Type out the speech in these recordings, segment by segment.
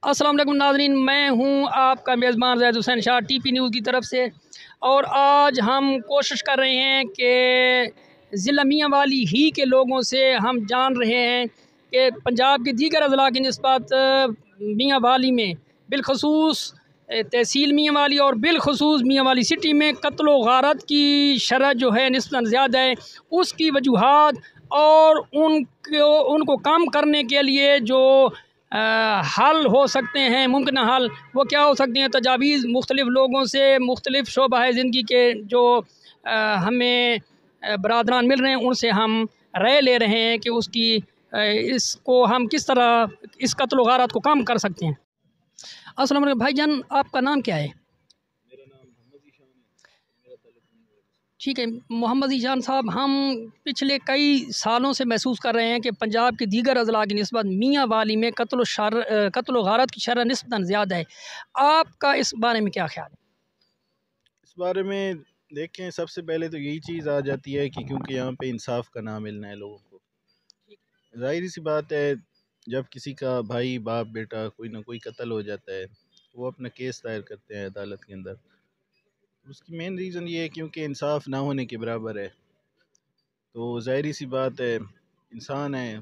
अस्सलाम वालेकुम नाज़रीन, मैं हूं आपका मेज़बान ज़ैद हुसैन शाह टीपी न्यूज़ की तरफ से। और आज हम कोशिश कर रहे हैं कि ज़िला मियाँ वाली ही के लोगों से हम जान रहे हैं कि पंजाब के दीगर अज़ला की निस्बत मियाँ वाली में बिलखसूस तहसील मियाँ वाली और बिलखसूस मियाँ वाली सिटी में कत्ल व गारत की शरह जो है निस्बतन ज़्यादा है। उसकी वजूहात और उनको कम करने के लिए जो हल हो सकते हैं, मुमकिन हल वो क्या हो सकते हैं, तजावीज़ मुख्तलिफ़ लोगों से मुख्तलिफ़ शोबा ज़िंदगी के जो हमें बरादरान मिल रहे हैं उनसे हम राय ले रहे हैं कि इसको हम किस तरह इस कत्ल व गारत को कम कर सकते हैं। अस्सलाम वालेकुम भाईजान, आपका नाम क्या है? मेरा नाम मोहम्मद ईशान है। मेरा ताल्लुक नहीं है। ठीक है मोहम्मद ईशान साहब, हम पिछले कई सालों से महसूस कर रहे हैं कि पंजाब के दीगर अज़ला की निस्बत मियाँ वाली में कत्ल व गारत की शरह निस्बतन ज़्यादा है। आपका इस बारे में क्या ख्याल है? इस बारे में देखें, सबसे पहले तो यही चीज़ आ जाती है कि क्योंकि यहाँ पे इंसाफ का ना मिलना है लोगों को। ज़ाहिर सी बात है, जब किसी का भाई बाप बेटा कोई ना कोई कत्ल हो जाता है, वो अपना केस दायर करते हैं अदालत के अंदर। उसकी मेन रीज़न ये है क्योंकि इंसाफ ना होने के बराबर है। तो ज़ाहिर सी बात है, इंसान है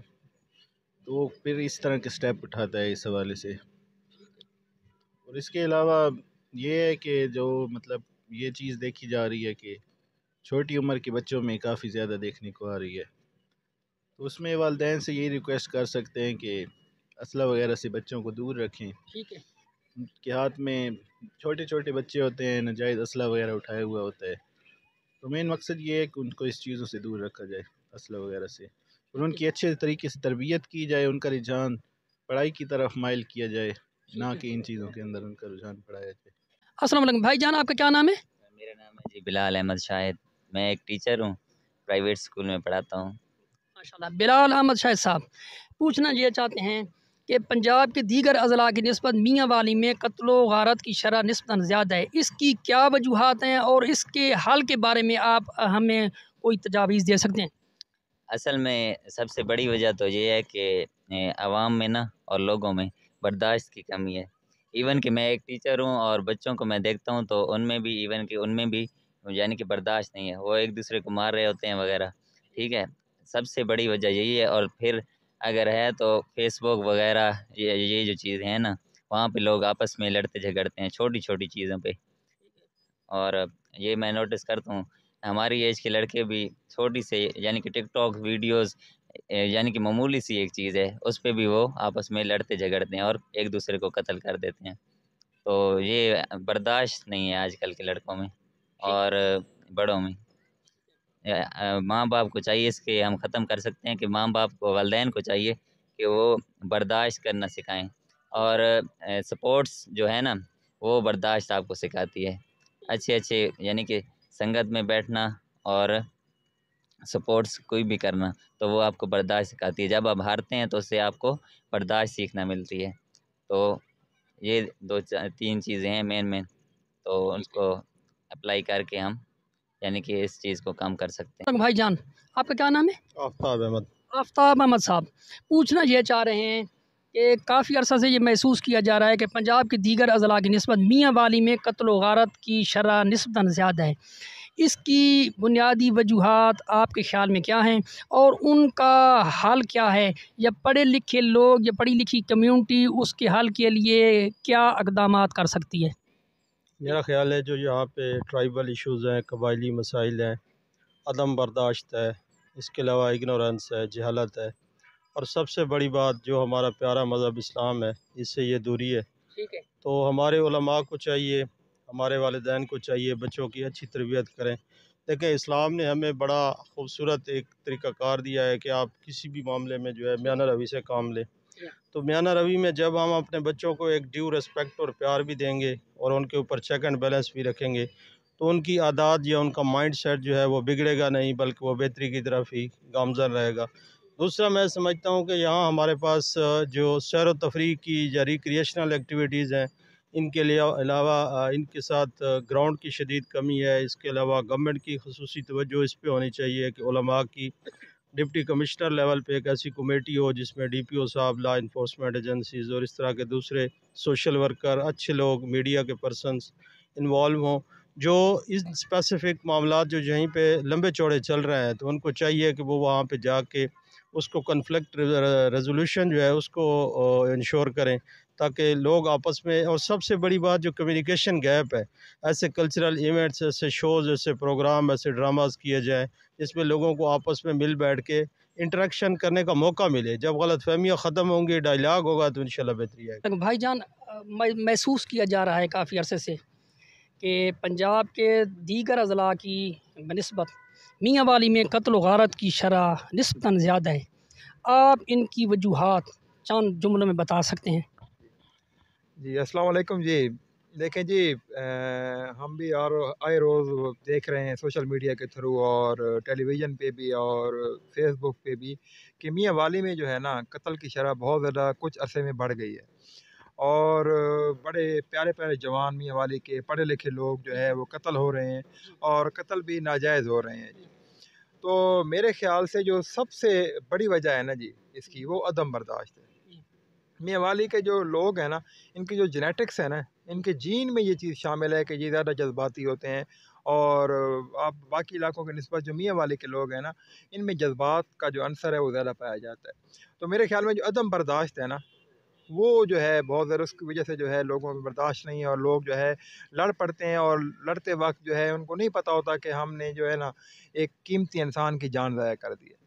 तो वो फिर इस तरह के स्टेप उठाता है इस हवाले से। और इसके अलावा ये है कि जो मतलब ये चीज़ देखी जा रही है कि छोटी उम्र के बच्चों में काफ़ी ज़्यादा देखने को आ रही है। तो उसमें वालिदैन से यही रिक्वेस्ट कर सकते हैं कि असला वगैरह से बच्चों को दूर रखें। ठीक है। उनके हाथ में छोटे छोटे बच्चे होते हैं, नाजायज़ असला वगैरह उठाया हुआ होता है। तो मेन मकसद ये है कि उनको इस चीज़ों से दूर रखा जाए, असला वगैरह से, और उनकी अच्छे तरीके से तरबियत की जाए, उनका रुझान पढ़ाई की तरफ माइल किया जाए, ना कि इन चीज़ों के अंदर उनका रुझान पढ़ाया जाए। अस्सलाम वालेकुम भाईजान, आपका क्या नाम है? मेरा नाम है जी बिलाल अहमद शाहिद। मैं एक टीचर हूँ, प्राइवेट स्कूल में पढ़ाता हूँ। माशाल्लाह। बिलाल अहमद शाहिद साहब, पूछना ये चाहते हैं कि पंजाब के दीगर अज़ला की निस्बत मियाँ वाली में कत्ल व गारत की शरह निस्बतन ज़्यादा है। इसकी क्या वजूहात हैं और इसके हल के बारे में आप हमें कोई तजावीज़ दे सकते हैं? असल में सबसे बड़ी वजह तो ये है कि आवाम में ना और लोगों में बर्दाश्त की कमी है। इवन कि मैं एक टीचर हूँ और बच्चों को मैं देखता हूँ तो उनमें भी यानी कि बर्दाश्त नहीं है, वो एक दूसरे को मार रहे होते हैं वगैरह। ठीक है, सबसे बड़ी वजह यही है। और फिर अगर है तो फेसबुक वगैरह ये जो चीज़ें हैं ना, वहाँ पे लोग आपस में लड़ते झगड़ते हैं छोटी छोटी चीज़ों पे। और ये मैं नोटिस करता हूँ, हमारी एज के लड़के भी छोटी से यानी कि टिकटॉक वीडियोस यानी कि मामूली सी एक चीज़ है, उस पे भी वो आपस में लड़ते झगड़ते हैं और एक दूसरे को कत्ल कर देते हैं। तो ये बर्दाश्त नहीं है आजकल के लड़कों में और बड़ों में। माँ बाप को चाहिए, इसके हम ख़त्म कर सकते हैं कि माँ बाप को, वालिदैन को चाहिए कि वो बर्दाश्त करना सिखाएं। और स्पोर्ट्स जो है ना, वो बर्दाश्त आपको सिखाती है। अच्छे अच्छे यानी कि संगत में बैठना और सपोर्ट्स कोई भी करना, तो वो आपको बर्दाश्त सिखाती है। जब आप हारते हैं तो उससे आपको बर्दाश्त सीखना मिलती है। तो ये तीन चीज़ें हैं मेन मेन, तो उनको अप्लाई करके हम यानी कि इस चीज़ को कम कर सकते हैं। भाईजान, आपका क्या नाम है? आफ्ताब अहमद। आफ्ताब अहमद साहब, पूछना ये चाह रहे हैं कि काफ़ी अरसा से ये महसूस किया जा रहा है कि पंजाब के दीगर अज़ला की निस्बत मियाँ वाली में कत्ल व गारत की शरह निस्बतन ज़्यादा है। इसकी बुनियादी वजूहात आपके ख़्याल में क्या हैं और उनका हल क्या है? या पढ़े लिखे लोग या पढ़ी लिखी कम्यूनिटी उसके हल के लिए क्या इक़दामात कर सकती है? मेरा ख़्याल है जो यहाँ पे ट्राइबल इश्यूज़ हैं, कबायली मसाइल हैं, अदम बर्दाश्त है, इसके अलावा इग्नोरेंस है, जहालत है, और सबसे बड़ी बात जो हमारा प्यारा मज़हब इस्लाम है, इससे ये दूरी है। ठीक है। तो हमारे उलमा को चाहिए, हमारे वालिदैन को चाहिए बच्चों की अच्छी तरबियत करें। देखें, इस्लाम ने हमें बड़ा खूबसूरत एक तरीक़ाकार दिया है कि आप किसी भी मामले में जो है मियाना रवि से काम लें। तो मियाना रवि में जब हम अपने बच्चों को एक ड्यू रिस्पेक्ट और प्यार भी देंगे और उनके ऊपर चेक एंड बैलेंस भी रखेंगे, तो उनकी आदत या उनका माइंड सेट जो है वो बिगड़ेगा नहीं, बल्कि वो बेहतरी की तरफ ही गामज़न रहेगा। दूसरा, मैं समझता हूँ कि यहाँ हमारे पास जो सैर व तफरीह की या रिक्रिएशनल एक्टिविटीज़ हैं, इनके लिए अलावा इनके साथ ग्राउंड की शदीद कमी है। इसके अलावा गवर्नमेंट की ख़ुसूसी तवज्जो इस पे होनी चाहिए कि उलमा की ڈپٹی کمشنر لیول پہ ایک ایسی کمیٹی ہو جس میں ڈی پی او صاحب، لا انفورسمنٹ ایجنسیز اور اس طرح کے دوسرے سوشل ورکر، اچھے لوگ، میڈیا کے پرسنز انوالو ہوں، جو ان اسپیسیفک معاملات جو یہیں پہ لمبے چوڑے چل رہے ہیں تو ان کو چاہیے کہ وہ وہاں پہ جا کے اس کو کنفلکٹ ریزولوشن جو ہے اس کو انشور کریں، تاکہ لوگ آپس میں، اور سب سے بڑی بات جو کمیونیکیشن گیپ ہے، ایسے کلچرل ایونٹس، ایسے شوز، ایسے پروگرام، ایسے ڈراماز کیے جائیں جس میں لوگوں کو آپس میں مل بیٹھ کے انٹریکشن کرنے کا موقع ملے. جب غلط فہمیاں ختم ہوں گی، ڈائیلاگ ہوگا تو انشاءاللہ بہتری آئے گی. بھائی جان، محسوس کیا جا رہا ہے کافی عرصے سے کہ پنجاب کے دیگر اضلاع کی بنسبت میاں والی میں قتل و غارت کی شرح نسبتاً زیادہ ہے. آپ ان کی وجوہات چند جملوں میں بتا سکتے ہیں؟ جی السلام علیکم. جی دیکھیں جی، ہم بھی آئے روز دیکھ رہے ہیں سوشل میڈیا کے تھرو اور ٹیلی ویژن پہ بھی اور فیس بک پہ بھی کہ میاں والی میں جو ہے نا قتل کی شرح بہت زیادہ کچھ عرصے میں بڑھ گئی ہے، اور بڑے پیارے پیارے جوان میاں والی کے پڑھے لکھے لوگ جو ہے وہ قتل ہو رہے ہیں، اور قتل بھی ناجائز ہو رہے ہیں. جی تو میرے خیال سے جو سب سے بڑی وجہ ہے نا جی اس کی، وہ عدم برداشت ہے. میاں والی کے جو لوگ ہیں نا، ان کی جو جینیٹکس ہے نا، ان کے جین میں یہ چیز شامل ہے کہ یہ زیادہ جذباتی ہوتے ہیں، اور آپ باقی علاقوں کے نسبت جو میاں والی کے لوگ ہیں نا، ان میں جذبات کا جو عنصر ہے وہ زیادہ پایا جاتا ہے. تو میرے خیال میں جو عدم برداشت ہے نا، وہ جو ہے بہت زیادہ اس کی وجہ سے جو ہے لوگوں میں برداشت نہیں ہے، اور لوگ جو ہے لڑ پڑتے ہیں، اور لڑتے وقت جو ہے ان کو نہیں پتہ ہوتا کہ ہم نے جو ہے نا ایک قیمتی انسان کی جان ضائع کر دی ہے.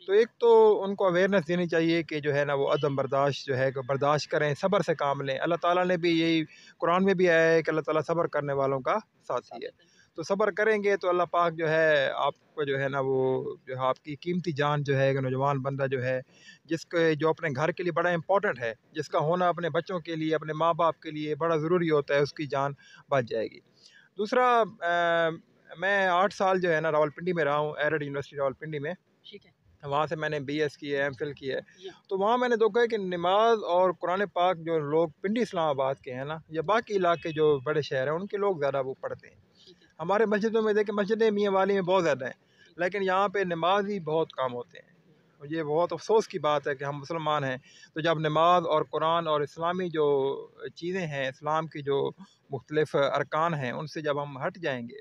تو ایک تو ان کو اویئرنیس دینی چاہیے کہ جو ہے نا وہ عدم برداشت جو ہے کہ برداشت کریں، صبر سے کام لیں. اللہ تعالیٰ نے بھی یہی قرآن میں بھی آیا ہے کہ اللہ تعالیٰ صبر کرنے والوں کا ساتھی ہے. تو صبر کریں گے تو اللہ پاک جو ہے آپ کو جو ہے نا وہ جو ہے آپ کی قیمتی جان جو ہے، نوجوان بندہ جو ہے جس کے جو اپنے گھر کے لیے بڑا امپورٹنٹ ہے، جس کا ہونا اپنے بچوں کے لیے، اپنے ماں باپ کے لیے بڑا ضروری ہوتا ہے، اس کی جان بچ جائے گی. دوسرا، میں 8 سال جو ہے نا راولپنڈی میں رہا ہوں، ایرڈ یونیورسٹی راولپنڈی میں. ٹھیک ہے. وہاں سے میں نے بی ایس کی ہے، ایم فل کی ہے. تو وہاں میں نے دیکھا ہے کہ نماز اور قرآن پاک جو لوگ پنڈی اسلام آباد کے ہیں نا، یا باقی علاقے جو بڑے شہر ہیں ان کے لوگ زیادہ وہ پڑھتے ہیں. ہمارے مسجدوں میں دیکھیں، مسجدیں میاں والی میں بہت زیادہ ہیں، لیکن یہاں پہ نماز ہی بہت کم ہوتے ہیں. یہ بہت افسوس کی بات ہے کہ ہم مسلمان ہیں، تو جب نماز اور قرآن اور اسلامی جو چیزیں ہیں، اسلام کی جو مختلف ارکان ہیں، ان سے جب ہم ہٹ جائیں گے.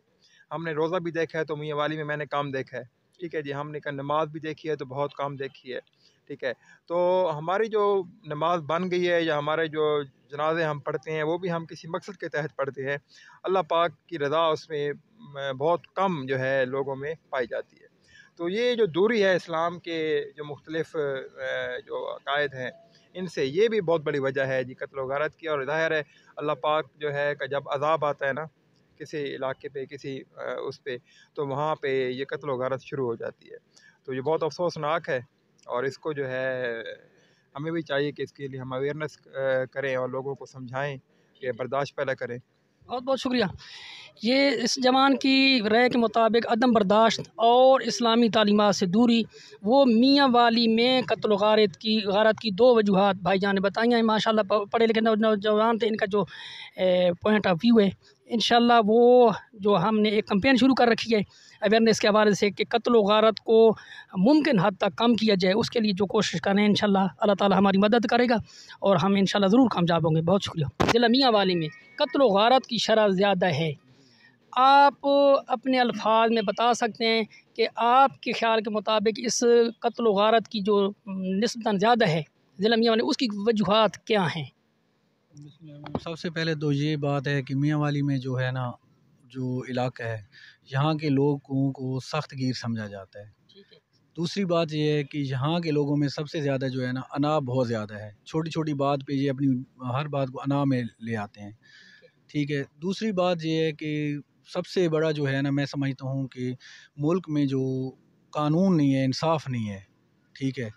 ہم نے روزہ بھی دیکھا ہے تو میاں والی میں میں نے کام دیکھا ہے. ٹھیک ہے جی، ہم نے نماز بھی دیکھی ہے تو بہت کام دیکھی ہے. ٹھیک ہے، تو ہماری جو نماز بن گئی ہے یا ہمارے جو جنازے ہم پڑھتے ہیں وہ بھی ہم کسی مقصد کے تحت پڑھتے ہیں. اللہ پاک کی رضا اس میں بہت کم جو ہے لوگوں میں پائی جاتی ہے. تو یہ جو دوری ہے اسلام کے جو مختلف جو عقائد ہیں ان سے، یہ بھی بہت بڑی وجہ ہے جی قتل و غارت کی. اور ظاہر ہے اللہ پاک جو ہے کہ جب عذاب آتا ہے نا کسی علاقے پہ، کسی اس پہ، تو وہاں پہ یہ قتل و غارت شروع ہو جاتی ہے. تو یہ بہت افسوسناک ہے، اور اس کو جو ہے ہمیں بھی چاہیے کہ اس کے لیے ہم اویئرنیس کریں اور لوگوں کو سمجھائیں کہ برداشت پیدا کریں. بہت بہت شکریہ. یہ اس جوان کی رائے کے مطابق عدم برداشت اور اسلامی تعلیمات سے دوری، وہ میاں والی میں قتل و غارت کی 2 وجوہات بھائی جان نے بتائی ہیں. ماشاءاللہ پڑھے لکھے نوجوان تھے، ان کا جو پوائنٹ آف ویو ہے، انشاءاللہ وہ جو ہم نے ایک کمپین شروع کر رکھی ہے اویئرنیس کے حوالے سے کہ قتل و غارت کو ممکن حد تک کم کیا جائے، اس کے لیے جو کوشش کریں انشاءاللہ اللہ تعالی ہماری مدد کرے گا اور ہم انشاءاللہ ضرور کامیاب ہوں گے. بہت شکریہ. ضلع میاں والی میں قتل و غارت کی شرح زیادہ ہے. آپ اپنے الفاظ میں بتا سکتے ہیں کہ آپ کے خیال کے مطابق اس قتل و غارت کی جو نسبتاً زیادہ ہے ضلع میاں والی، اس کی وجوہات کیا ہیں؟ سب سے پہلے تو یہ بات ہے کہ میاں والی میں جو ہے نا جو علاقہ ہے، یہاں کے لوگوں کو سخت گیر سمجھا جاتا ہے. دوسری بات یہ ہے کہ یہاں کے لوگوں میں سب سے زیادہ جو ہے نا انا بہت زیادہ ہے. چھوٹی چھوٹی بات پہ یہ اپنی ہر بات کو انا میں لے آتے ہیں. ٹھیک ہے. دوسری بات یہ ہے کہ سب سے بڑا جو ہے نا میں سمجھتا ہوں کہ ملک میں جو قانون نہیں ہے، انصاف نہیں ہے. ٹھیک ہے.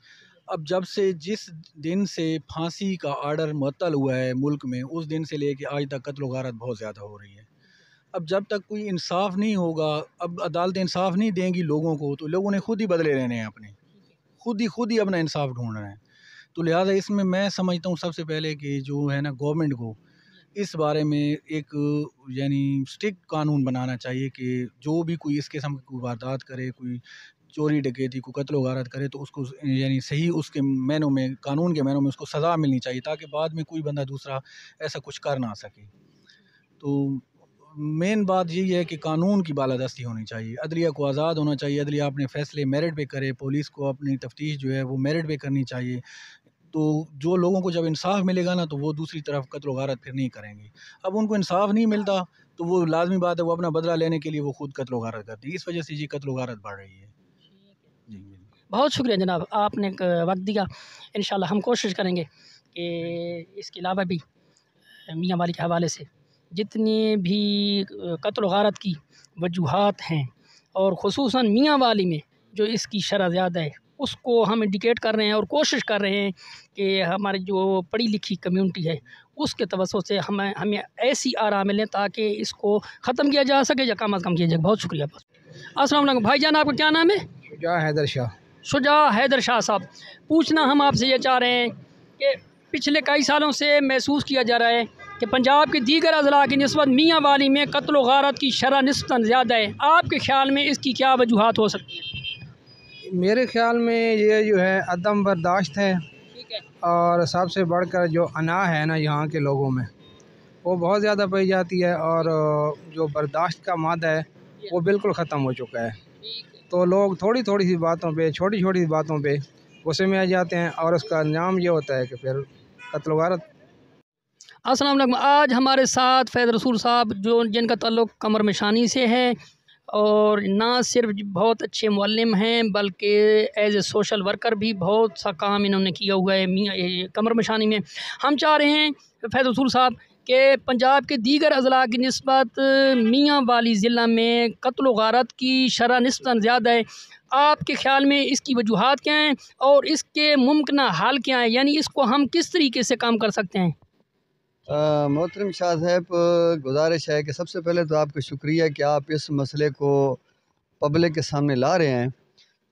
اب جب سے جس دن سے پھانسی کا آرڈر معطل ہوا ہے ملک میں، اس دن سے لے کے آج تک قتل و غارت بہت زیادہ ہو رہی ہے. اب جب تک کوئی انصاف نہیں ہوگا، اب عدالتیں انصاف نہیں دیں گی لوگوں کو، تو لوگوں نے خود ہی بدلے لینے ہیں، اپنے خود ہی اپنا انصاف ڈھونڈنا ہے. تو لہٰذا اس میں سمجھتا ہوں سب سے پہلے کہ جو ہے نا گورنمنٹ کو اس بارے میں ایک یعنی اسٹرکٹ قانون بنانا چاہیے کہ جو بھی کوئی اس قسم کی کوئی واردات کرے، کوئی चोरी डकैती को कत्ल गारत करे तो उसको यानी सही उसके मैनों में, कानून के मैनों में उसको सज़ा मिलनी चाहिए, ताकि बाद में कोई बंदा दूसरा ऐसा कुछ कर ना सके। तो मेन बात यही है कि कानून की बालादस्ती होनी चाहिए, अदलिया को आज़ाद होना चाहिए, अदलिया अपने फ़ैसले मेरिट पे करे, पुलिस को अपनी तफ्तीश जो है वो मेरिट पे करनी चाहिए। तो जो लोगों को जब इंसाफ मिलेगा ना, तो वो दूसरी तरफ कत्ल गारत फिर नहीं करेंगे। अब उनको इंसाफ नहीं मिलता तो वो लाजमी बात है वो अपना बदला लेने के लिए वो खुद कत्ल गारत करते हैं, इस वजह से ये कत्ल गारत बढ़ रही है। जी बहुत शुक्रिया जनाब, आपने वक्त दिया। इंशाल्लाह हम कोशिश करेंगे कि इसके अलावा भी मियाँ वाली के हवाले से जितनी भी कत्ल गारत की वजूहात हैं और ख़ुसूसन मियाँ वाली में जो इसकी शरह ज़्यादा है उसको हम इंडिकेट कर रहे हैं और कोशिश कर रहे हैं कि हमारी जो पढ़ी लिखी कम्यूनिटी है उसके तवज्जो से हमें ऐसी आरा मिलें ताकि इसको ख़त्म किया जा सके या कम अज़ कम किया जाए। बहुत शुक्रिया। अस्सलाम वालेकुम भाईजान, आपका क्या नाम है? शुजा हैदर शाह। शुजा हैदर शाह साहब, पूछना हम आपसे ये चाह रहे हैं कि पिछले कई सालों से महसूस किया जा रहा है कि पंजाब के दीगर अज़ला की निस्बत मियाँ वाली में कत्ल गारत की शरह निस्बतन ज़्यादा है। आपके ख़्याल में इसकी क्या वजूहात हो सकती हैं? मेरे ख़्याल में ये जो है अदम बर्दाश्त है, और सबसे बढ़कर जो अना है ना यहाँ के लोगों में वो बहुत ज़्यादा पाई जाती है, और जो बर्दाश्त का मादा है वो बिल्कुल ख़त्म हो चुका है। तो लोग थोड़ी थोड़ी सी बातों पे, छोटी छोटी बातों पे गुस्से में आ जाते हैं, और उसका अंजाम ये होता है कि फिर कत्ल गारत। अस्सलाम वालेकुम। आज हमारे साथ फैज़ रसूल साहब जो जिनका ताल्लुक़ कमर मिशानी से है, और ना सिर्फ बहुत अच्छे मुअल्लिम हैं बल्कि एज ए सोशल वर्कर भी बहुत सा काम इन्होंने किया हुआ है मियाँ कमर मिशानी में। हम चाह रहे हैं फैज़ रसूल साहब कि पंजाब के दीगर अज़ला की निस्बत मियाँ वाली ज़िला में कत्ल गारत की शरह निस्बतन ज़्यादा है। आपके ख़्याल में इसकी वजूहात क्या हैं और इसके मुमकिन हल क्या हैं, यानी इसको हम किस तरीके से काम कर सकते हैं? मोहतरम शाह साहब, गुजारिश है कि सबसे पहले तो आपका शुक्रिया कि आप इस मसले को पब्लिक के सामने ला रहे हैं।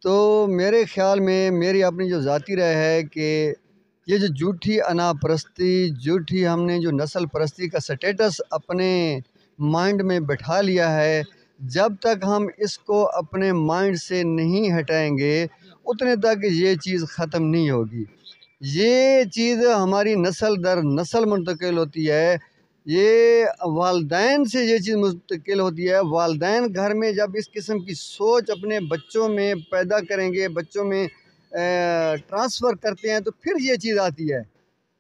तो मेरे ख़्याल में मेरी अपनी जो ज़ाती राय है कि ये जो झूठी अना परस्ती, झूठी हमने जो नस्ल परस्ती का स्टेटस अपने माइंड में बैठा लिया है, जब तक हम इसको अपने माइंड से नहीं हटाएंगे उतने तक ये चीज़ ख़त्म नहीं होगी। ये चीज़ हमारी नस्ल दर नस्ल मुंतकिल होती है, ये वालदैन से ये चीज़ मुंतकिल होती है। वालदैन घर में जब इस किस्म की सोच अपने बच्चों में पैदा करेंगे, बच्चों में ट्रांसफ़र करते हैं, तो फिर ये चीज़ आती है।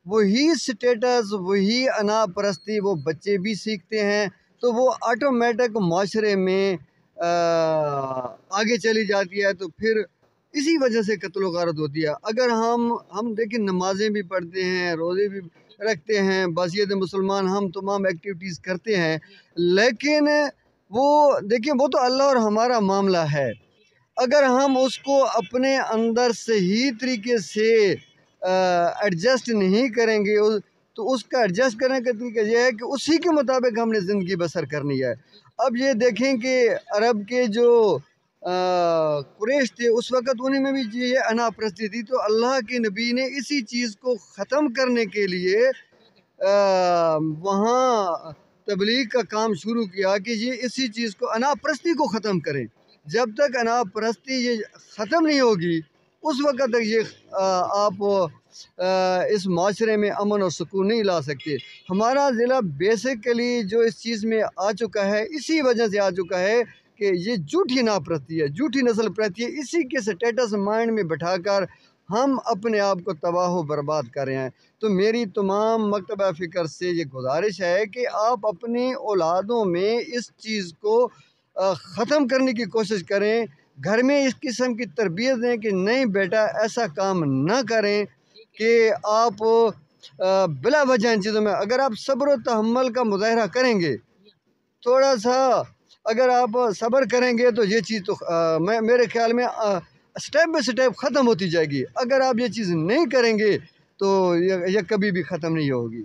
वही स्टेटस, वही अना परस्ती वो बच्चे भी सीखते हैं, तो वो ऑटोमेटिक माशरे में आगे चली जाती है। तो फिर इसी वजह से कत्ल गारत होती है। अगर हम देखिए, नमाज़ें भी पढ़ते हैं, रोज़े भी रखते हैं, बसीयत मुसलमान हम तमाम एक्टिविटीज़ करते हैं, लेकिन वो देखिए वो तो अल्लाह और हमारा मामला है। अगर हम उसको अपने अंदर सही तरीके से एडजस्ट नहीं करेंगे तो उसका एडजस्ट करने का तरीका यह है कि उसी के मुताबिक हमने ज़िंदगी बसर करनी है। अब ये देखें कि अरब के जो कुरैश थे उस वक़्त उन्हीं में भी ये अना परस्ती थी, तो अल्लाह के नबी ने इसी चीज़ को ख़त्म करने के लिए वहाँ तबलीग का काम शुरू किया कि ये इसी चीज़ को, अना परस्ती को ख़त्म करें। जब तक अना परस्ती ये ख़त्म नहीं होगी उस वक़्त तक ये आप इस माशरे में अमन और सुकून नहीं ला सकते। हमारा ज़िला बेसिकली जो इस चीज़ में आ चुका है इसी वजह से आ चुका है कि ये झूठी नापरस्ती है, झूठी नस्ल परस्ती है। इसी के स्टेटस माइंड में बैठाकर हम अपने आप को तबाह व बर्बाद कर रहे हैं। तो मेरी तमाम मकतबा फ़िक्र से ये गुजारिश है कि आप अपनी औलादों में इस चीज़ को ख़त्म करने की कोशिश करें, घर में इस किस्म की तरबियत दें कि नहीं बेटा ऐसा काम ना करें कि आप बिला वजह इन चीज़ों में, अगर आप सब्र व तहम्मुल का मुज़ाहरा करेंगे, थोड़ा सा अगर आप सब्र करेंगे तो ये चीज़ तो मेरे ख्याल में स्टेप बाय स्टेप ख़त्म होती जाएगी। अगर आप ये चीज़ नहीं करेंगे तो ये कभी भी ख़त्म नहीं होगी।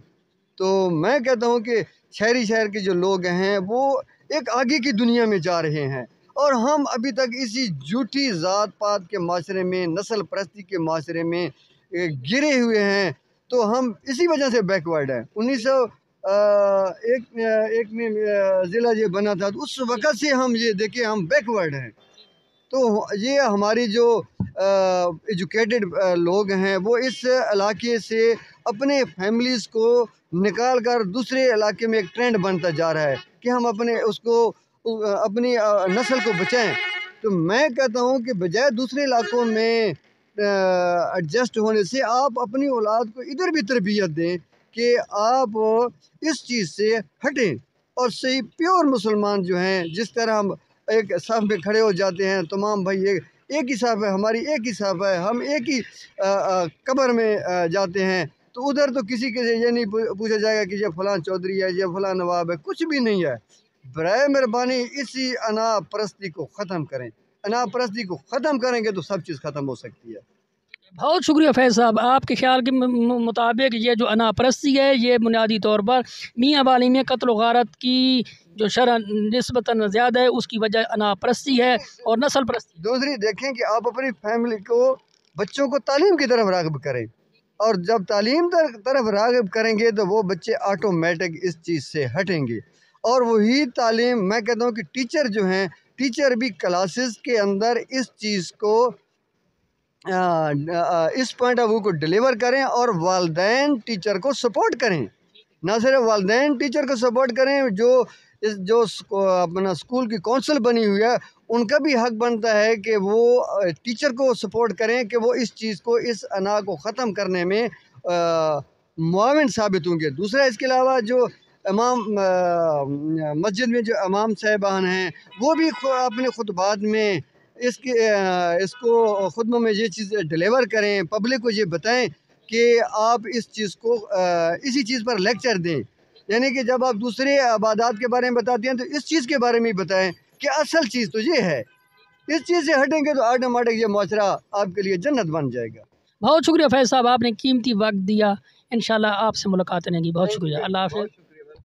तो मैं कहता हूँ कि शहर के जो लोग हैं वो एक आगे की दुनिया में जा रहे हैं, और हम अभी तक इसी झूठी ज़ात पात के माशरे में, नस्ल परस्ती के माशरे में गिरे हुए हैं। तो हम इसी वजह से बैकवर्ड हैं। 1901 में ज़िला ये बना था, तो उस वक़्त से हम ये देखें हम बैकवर्ड हैं। تو یہ ہماری جو ایجوکیٹڈ لوگ ہیں وہ اس علاقے سے اپنے فیملیز کو نکال کر دوسرے علاقے میں ایک ٹرینڈ بنتا جا رہا ہے کہ ہم اپنی نسل کو بچائیں. تو میں کہتا ہوں کہ بجائے دوسرے علاقوں میں ایڈجسٹ ہونے سے آپ اپنی اولاد کو ادھر بھی تربیت دیں کہ آپ اس چیز سے ہٹیں. اور صحیح پیور مسلمان جو ہیں، جس طرح ہم ایک صف میں کھڑے ہو جاتے ہیں، تمام بھائی ایک ہی صف ہے، ہماری ایک ہی صف ہے، ہم ایک ہی قبر میں جاتے ہیں، تو ادھر تو کسی کے یہ نہیں پوچھا جائے گا کہ یہ فلاں چودھری ہے، یہ فلاں نواب ہے، کچھ بھی نہیں ہے. برائے مہربانی اسی انا پرستی کو ختم کریں. انا پرستی کو ختم کریں گے تو سب چیز ختم ہو سکتی ہے. بہت شکریہ فیض صاحب. آپ کے خیال کے مطابق یہ جو انا پرستی ہے یہ بنیادی طور پر میاں والی میں قتل و غارت کی جو شرح نسبتاً زیادہ ہے اس کی وجہ انا پرستی ہے اور نسل پرستی. دوسری دیکھیں کہ آپ اپنی فیملی کو، بچوں کو تعلیم کی طرف راغب کریں، اور جب تعلیم طرف راغب کریں گے تو وہ بچے آٹومیٹک اس چیز سے ہٹیں گے. اور وہی تعلیم میں کہتا ہوں کہ ٹیچر جو ہیں، ٹیچر بھی کلاسز کے اندر اس چیز کو اس پوائنٹ آف ویو کو ڈیلیور کریں، اور والدین ٹیچر کو سپورٹ کریں. نہ صرف والدین ٹیچر کو سپورٹ کریں، جو اپنا اسکول کی کونسل بنی ہوئی ہے ان کا بھی حق بنتا ہے کہ وہ ٹیچر کو سپورٹ کریں کہ وہ اس چیز کو، اس انا کو ختم کرنے میں معاون ثابت ہوں گے. دوسرا اس کے علاوہ جو مسجد میں جو امام صاحبان ہیں وہ بھی اپنے خطبات میں اس کو خطبوں میں یہ چیز ڈیلیور کریں، پبلک کو یہ بتائیں کہ آپ اس چیز کو اسی چیز پر لیکچر دیں. یعنی کہ جب آپ دوسرے عبادات کے بارے میں بتاتے ہیں تو اس چیز کے بارے میں بتائیں کہ اصل چیز تو یہ ہے. اس چیز سے ہٹیں گے تو آٹومیٹک یہ معاشرہ آپ کے لیے جنت بن جائے گا. بہت شکریہ فیض صاحب، آپ نے قیمتی وقت دیا. انشاءاللہ آپ سے ملاقات رہے گی. بہت شکریہ. اللہ حافظ.